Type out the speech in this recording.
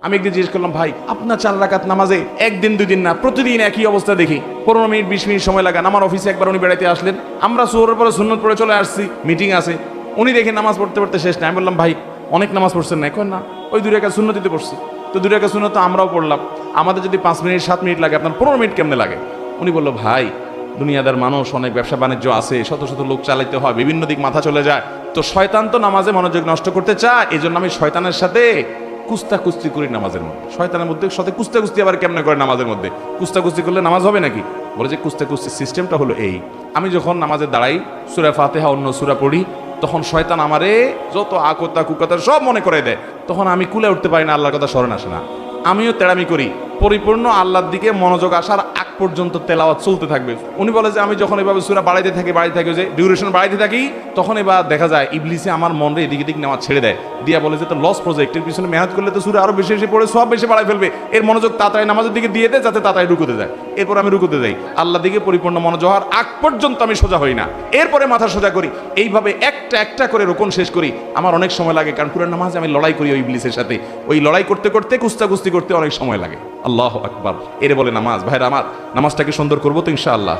আমি একদিন জিজ্ঞেস করলাম, ভাই আপনার 4 রাকাত নামাজে একদিন 2 দিন না প্রতিদিন একই অবস্থা দেখি, 15 মিনিট 20 মিনিট সময় লাগান। আমার অফিসে একবার উনি বেড়াইতে আসলেন, আমরা সুহরের পরে সুন্নত পড়ে চলে আসছি, মিটিং আছে, উনি দেখে নামাজ পড়তে পড়তে শেষ না। আমি বললাম, ভাই অনেক নামাজ পড়ছেন না? এখন না, ওই 2 রাকাত সুন্নতিতে পড়ছি। তো 2 রাকাত সুন্নত তো আমরাও পড়লাম, আমাদের যদি 5 মিনিট 7 মিনিট লাগে, আপনার 15 মিনিট কেমনে লাগে? উনি বললো, ভাই দুনিয়াদার মানুষ, অনেক ব্যবসা বাণিজ্য আছে, শত শত লোক চালাইতে হয়, বিভিন্ন দিক মাথা চলে যায়, তো শয়তান তো নামাজে মনোযোগ নষ্ট করতে চায়, এই জন্য আমি শয়তানের সাথে কুস্তাকুস্তি করি নামাজের মধ্যে। শয়তানের মধ্যে সাথে কুস্তাকুস্তি আবার কেমনে করে নামাজের মধ্যে? কুস্তাকুস্তি করলে নামাজ হবে নাকি? বলে যে কুস্তাকুস্তি সিস্টেমটা হলো এই, আমি যখন নামাজে দাঁড়াই, সূরা ফাতিহা অন্য সূরা পড়ি, তখন শয়তান আমারে যত আকতা কুকতা সব মনে করে দেয়, তখন আমি কুলে উঠতে পারি না, আল্লাহর কথা স্মরণ আসে না। আমিও তেড়ামি করি, পরিপূর্ণ আল্লাহর দিকে মনোযোগ আসার আগ পর্যন্ত তেলাওয়াত চলতে থাকবে। উনি বলে যে আমি যখন এভাবে সূরা বাড়াইতে থাকি যে ডিউরেশন বাড়াইতে থাকি, তখন এবার দেখা যায় ইবলিসে আমার মনরে এদিক এদিক নেওয়া ছেড়ে দেয়, দিয়া বলে যে তো লস প্রজেক্টের পিছনে মেহনত করলে তো সূরা আরো বেশি বেশি পড়ে সব বেশি বাড়াই ফেলবে, এর মনোযোগ তাড়াতাড়ি নামাজের দিকে দিয়ে দেয় যাতে তাড়াতাড়ি রুকুতে যায়। এরপর আমি রুকুতে যাই, আল্লাহ দিকে পরিপূর্ণ মনোযোগ হওয়ার আগ পর্যন্ত আমি সোজা হই না, এরপরে মাথা সোজা করি। এইভাবে একটা একটা করে রুকুন শেষ করি। আমার অনেক সময় লাগে, কারণ পুরো নামাজে আমি লড়াই করি ওই ইবলিসের সাথে, ওই লড়াই করতে করতে কুস্তাকুস্তি করতে অনেক সময় লাগে। আল্লাহু আকবার, এরে বলে নামাজ। ভাইরা আমার, নামাজটাকে সুন্দর করবো তো ইনশাআল্লাহ।